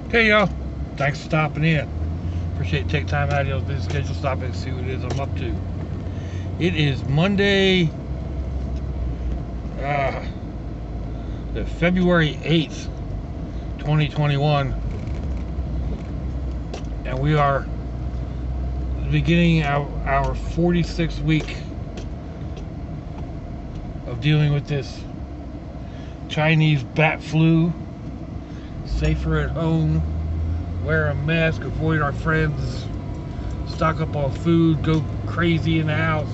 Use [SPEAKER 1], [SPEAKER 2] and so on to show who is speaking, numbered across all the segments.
[SPEAKER 1] Hey y'all, thanks for stopping in. Appreciate you taking time out of your busy schedule, stopping and see what it is I'm up to. It is Monday, February 8th, 2021, and we are beginning our 46th week of dealing with this Chinese bat flu. Safer at home, wear a mask, avoid our friends, stock up on food, go crazy in the house.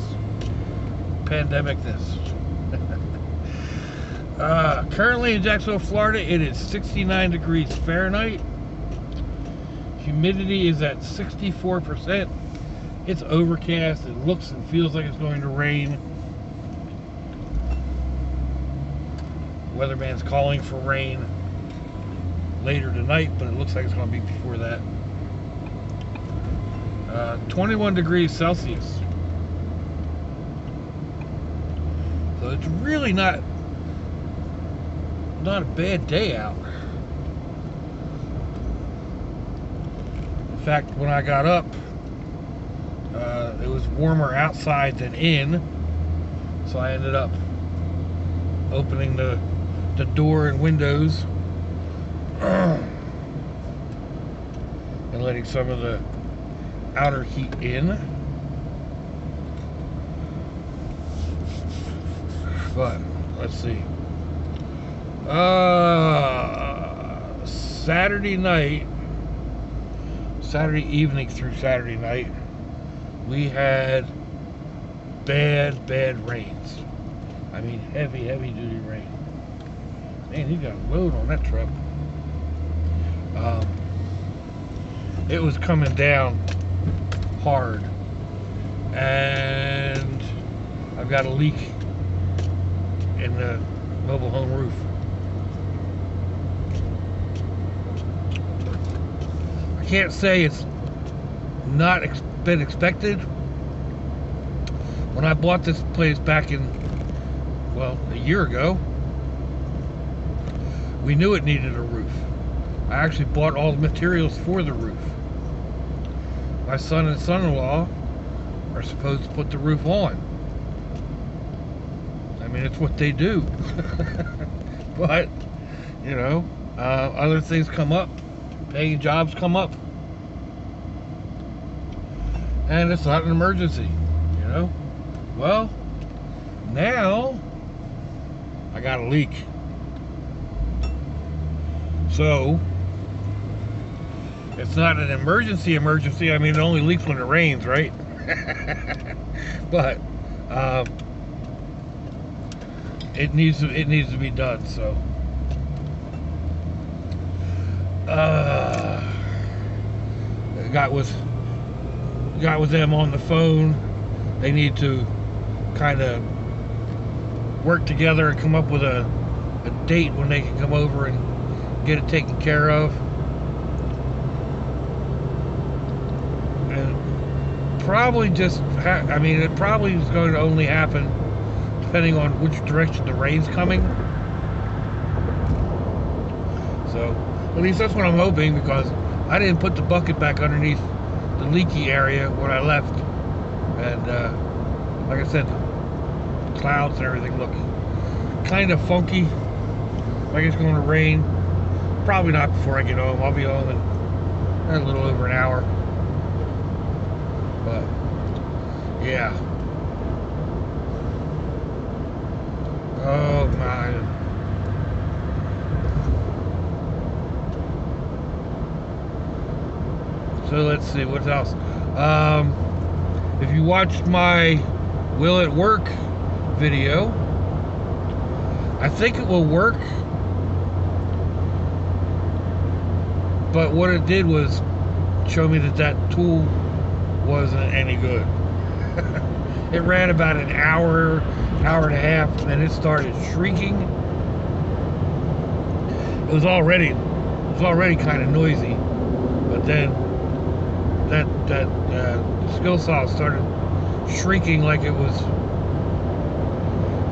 [SPEAKER 1] Pandemicness. Currently in Jacksonville, Florida, it is 69 degrees Fahrenheit. Humidity is at 64%. It's overcast. It looks and feels like it's going to rain. Weatherman's calling for rain later tonight, but it looks like it's going to be before that. 21 degrees Celsius. So it's really not a bad day out. In fact, when I got up, it was warmer outside than in, so I ended up opening the door and windows and letting some of the outer heat in. But let's see. Saturday evening through Saturday night, we had bad rains. I mean, heavy duty rain. Man, he got a load on that truck. It was coming down hard, and I've got a leak in the mobile home roof. I can't say it's not been expected. When I bought this place back in, well, a year ago, we knew it needed a roof. I actually bought all the materials for the roof. My son and son-in-law are supposed to put the roof on. I mean, it's what they do. But, you know, other things come up. Paying jobs come up. And it's not an emergency, you know? Well, now I got a leak. So it's not an emergency. I mean, it only leaks when it rains, right? But it needs to be done. So got with them on the phone. They need to kind of work together and come up with a date when they can come over and get it taken care of. And probably I mean, it probably is going to only happen depending on which direction the rain's coming. So at least that's what I'm hoping, because I didn't put the bucket back underneath the leaky area when I left, and like I said, the clouds and everything look kind of funky, like it's going to rain. Probably not before I get home. I'll be home in a little over an hour. But yeah. Oh my. So let's see what else. If you watched my Will It Work video, I think it will work. But what it did was show me that tool wasn't any good. It ran about an hour and a half, and then it started shrieking. It was already kind of noisy, but then that skill saw started shrieking like it was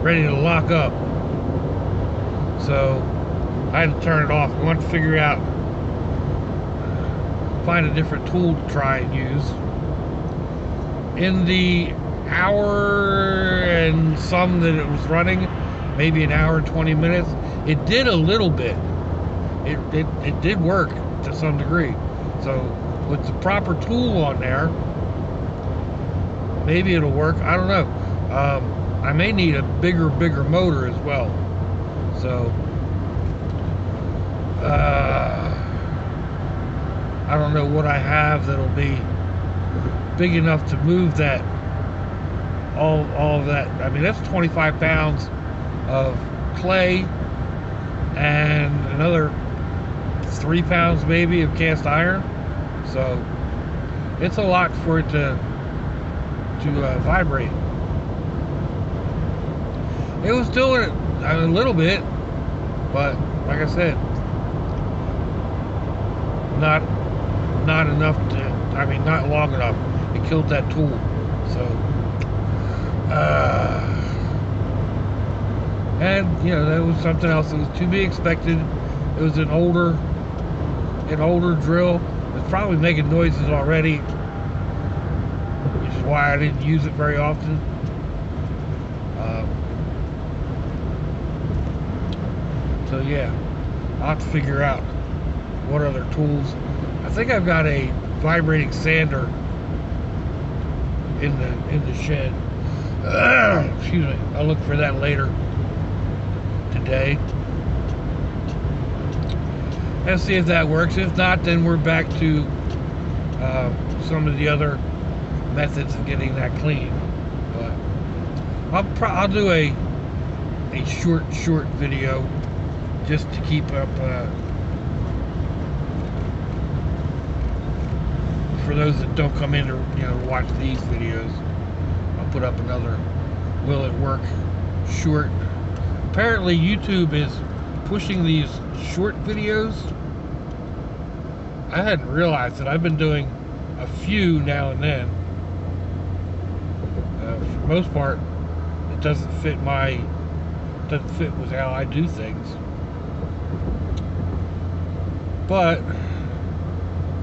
[SPEAKER 1] ready to lock up. So I had to turn it off. I wanted to figure out find a different tool to try and use. In the hour and some that it was running, maybe an hour and 20 minutes, it did a little bit. It did work to some degree. So with the proper tool on there, maybe it'll work. I don't know. I may need a bigger motor as well. So I don't know what I have that'll be big enough to move that, all of that. I mean, that's 25 pounds of clay and another 3 pounds maybe of cast iron. So it's a lot for it to vibrate. It was doing it a little bit, but like I said, not enough to, I mean, not long enough. It killed that tool. So and you know, that was something else that was to be expected. It was an older drill. It's probably making noises already, which is why I didn't use it very often. So yeah, I'll have to figure out what other tools. I think I've got a vibrating sander in the shed. Excuse me. I'll look for that later today and see if that works. If not, then we're back to some of the other methods of getting that clean. But I'll do a short video just to keep up for those that don't come in to, you know, watch these videos. I'll put up another will it work short. Apparently YouTube is pushing these short videos. I hadn't realized that. I've been doing a few now and then. For the most part, it doesn't fit with how I do things. But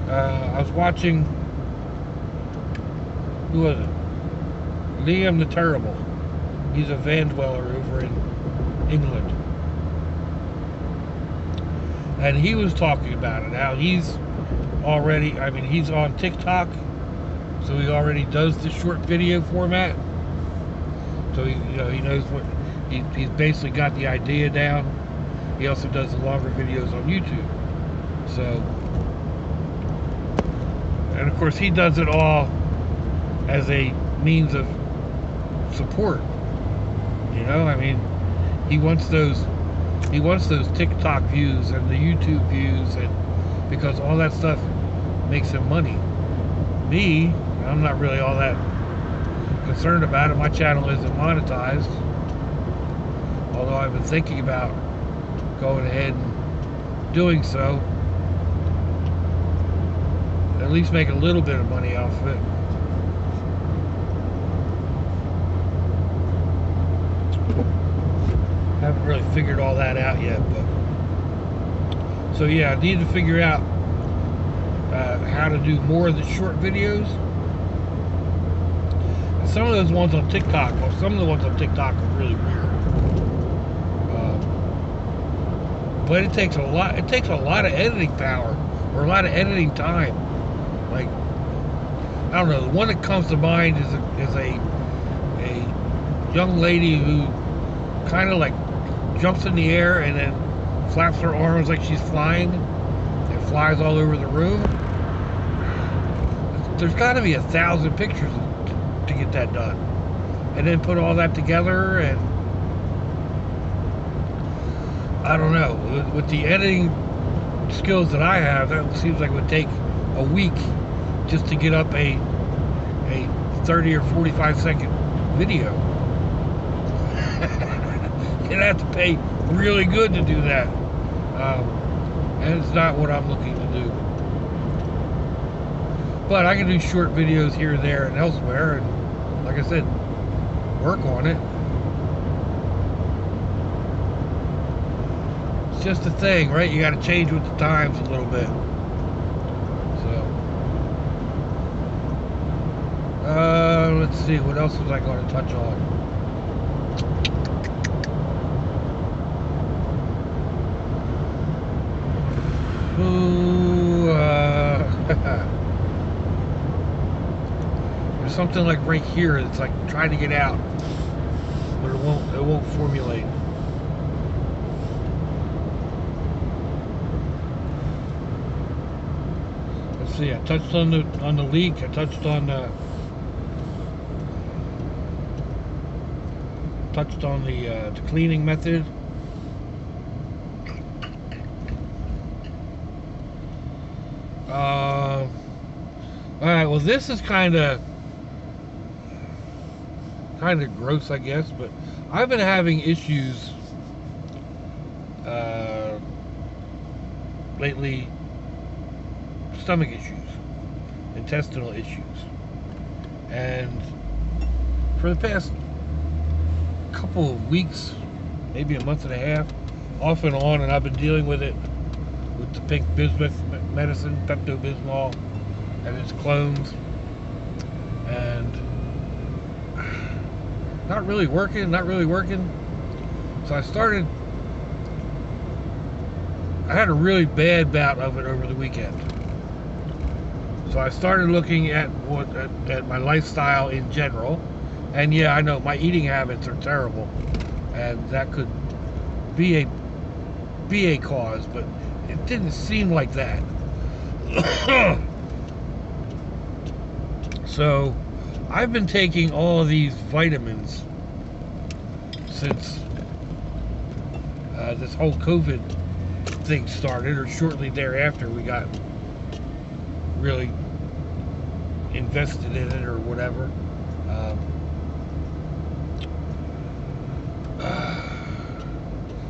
[SPEAKER 1] I was watching, who was it? Liam the Terrible. He's a van dweller over in England. And he was talking about it, how he's already, I mean, he's on TikTok, so he already does the short video format. So he, you know, he knows what, he's basically got the idea down. He also does the longer videos on YouTube. So, and of course he does it all as a means of support. You know, I mean, he wants those TikTok views and the YouTube views, and because all that stuff makes him money. Me, I'm not really all that concerned about it. My channel isn't monetized, although I've been thinking about going ahead and doing so. At least make a little bit of money off of it. Haven't really figured all that out yet, but so yeah, I need to figure out how to do more of the short videos. And some of those ones on TikTok, well, some of the ones on TikTok are really weird. But it takes a lot. It takes a lot of editing power or a lot of editing time. Like, I don't know. The one that comes to mind is a young lady who kind of like jumps in the air and then flaps her arms like she's flying and flies all over the room. There's got to be 1,000 pictures to get that done, and then put all that together. And I don't know, with the editing skills that I have, that seems like it would take a week just to get up a 30 or 45 second video. You'd have to pay really good to do that, and it's not what I'm looking to do. But I can do short videos here and there and elsewhere, and like I said, work on it. It's just a thing, right? You got to change with the times a little bit. So let's see, what else was I going to touch on? Ooh, there's something like right here. It's like trying to get out, but it won't formulate. Let's see. I touched on the leak. I touched on the cleaning method. Alright, well, this is kind of gross, I guess, but I've been having issues lately, stomach issues, intestinal issues, and for the past couple of weeks, maybe a month and a half, off and on, and I've been dealing with it with the pink bismuth medicine, Pepto-Bismol, and its clones, and not really working. So I had a really bad bout of it over the weekend. So I started looking at my lifestyle in general, and yeah, I know my eating habits are terrible, and that could be a cause, but it didn't seem like that. So I've been taking all of these vitamins since this whole COVID thing started, or shortly thereafter we got really invested in it, or whatever.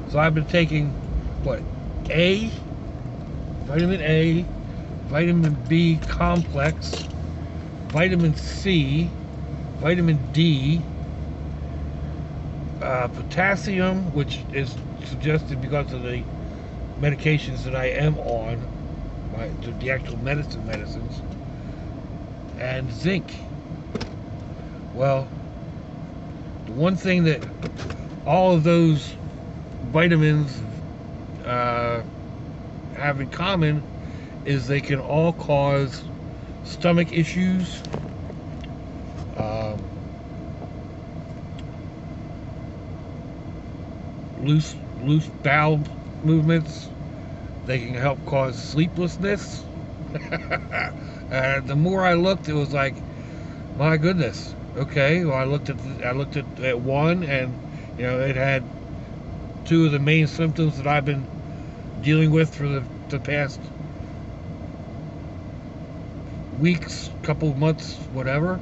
[SPEAKER 1] So I've been taking vitamin A, vitamin B complex, vitamin C, vitamin D, potassium, which is suggested because of the medications that I am on, the actual medicines, and zinc. Well, the one thing that all of those vitamins have in common is they can all cause stomach issues, loose bowel movements. They can help cause sleeplessness. And the more I looked, it was like, my goodness. Okay, well, I looked at one, and it had two of the main symptoms that I've been dealing with for the past weeks, couple months, whatever,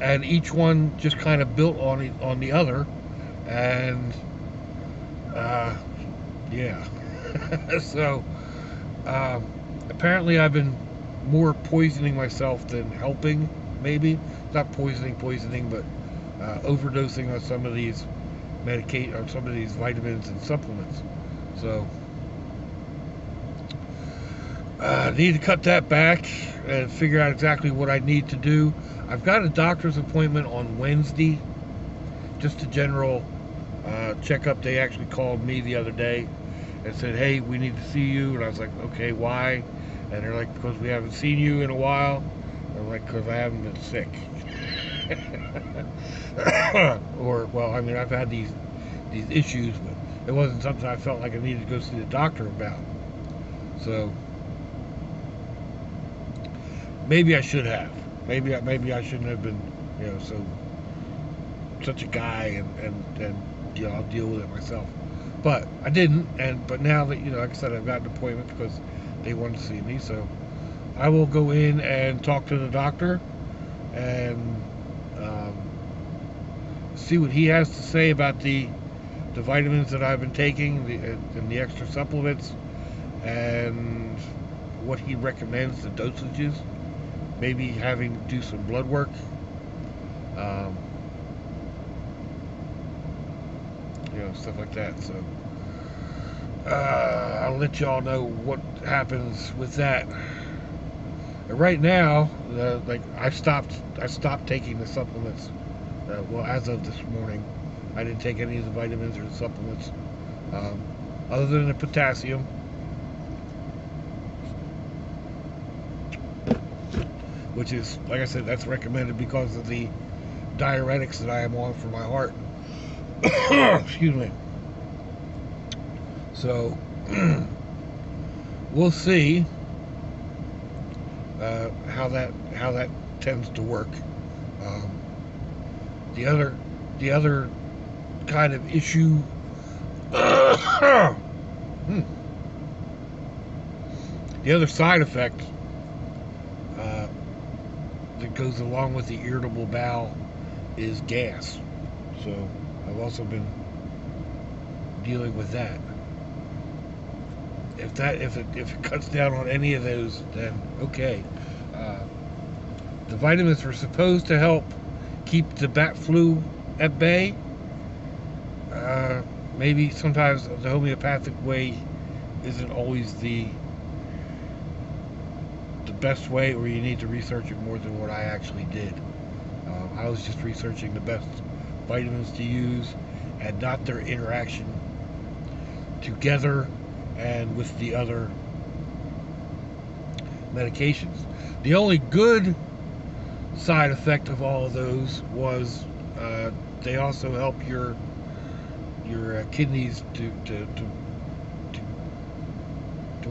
[SPEAKER 1] and each one just kind of built on the other, and yeah. So apparently I've been more poisoning myself than helping. Maybe not poisoning, but overdosing on some of these some of these vitamins and supplements. So I need to cut that back and figure out exactly what I need to do. I've got a doctor's appointment on Wednesday, just a general checkup. They actually called me the other day and said, hey, we need to see you. And I was like, okay, why? And they're like, because we haven't seen you in a while. And I'm like, because I haven't been sick. Or, well, I mean, I've had these issues, but it wasn't something I felt like I needed to go see the doctor about. So maybe I should have. Maybe I shouldn't have been, such a guy, and I'll deal with it myself. But I didn't, but now that, like I said, I've got an appointment because they wanted to see me, so I will go in and talk to the doctor and see what he has to say about the vitamins that I've been taking, and the extra supplements, and what he recommends, the dosages. Maybe having to do some blood work. Stuff like that. So I'll let y'all know what happens with that. Right now, like I stopped taking the supplements. Well, as of this morning, I didn't take any of the vitamins or the supplements, other than the potassium. Which is, like I said, that's recommended because of the diuretics that I am on for my heart. Excuse me. So we'll see how that tends to work. The other kind of issue. The other side effect that goes along with the irritable bowel is gas. So I've also been dealing with that. If it cuts down on any of those, then okay. The vitamins were supposed to help keep the bat flu at bay. Maybe sometimes the homeopathic way isn't always the best way, or you need to research it more than what I actually did. I was just researching the best vitamins to use and not their interaction together and with the other medications. The only good side effect of all of those was they also help your kidneys to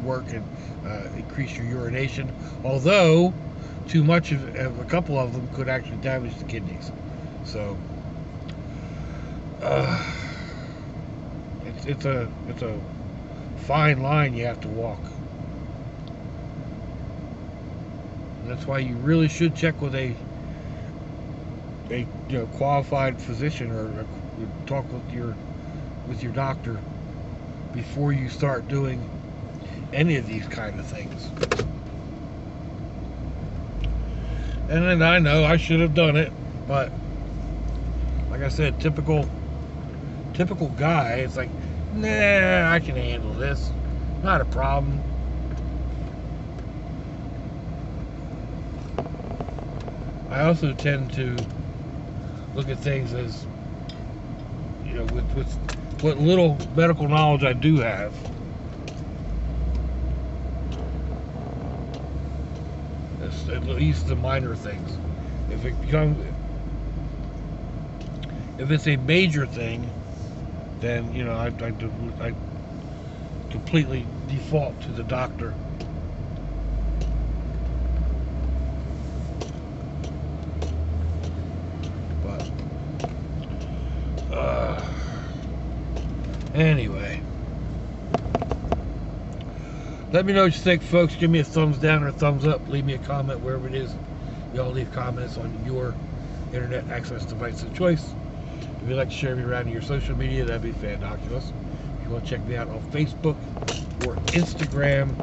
[SPEAKER 1] work and increase your urination, although too much of a couple of them could actually damage the kidneys. So it's a fine line you have to walk. That's why you really should check with a qualified physician, or talk with your doctor before you start doing any of these kind of things. And then I know I should have done it, but like I said, typical guy, it's like, nah, I can handle this, not a problem. I also tend to look at things as, with what little medical knowledge I do have, at least the minor things. If it's a major thing, then I completely default to the doctor. But anyway, let me know what you think, folks. Give me a thumbs down or a thumbs up. Leave me a comment wherever it is y'all leave comments on your internet access device of choice. If you'd like to share me around in your social media, that'd be fantabulous. If you want to check me out on Facebook or Instagram,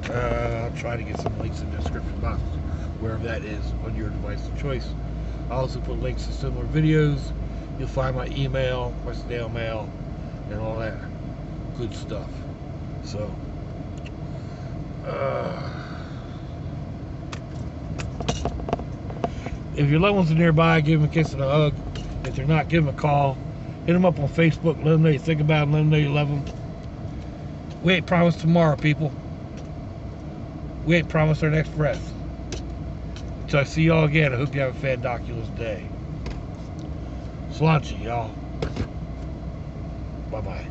[SPEAKER 1] I'll try to get some links in the description box, wherever that is on your device of choice. I'll also put links to similar videos. You'll find my email, my snail mail, and all that good stuff. So, if your loved ones are nearby, give them a kiss and a hug. If they're not, give them a call. Hit them up on Facebook. Let them know you think about them. Let them know you love them. We ain't promised tomorrow, people. We ain't promised our next breath. Until I see y'all again, I hope you have a fantabulous day. Sláinte, y'all. Bye-bye.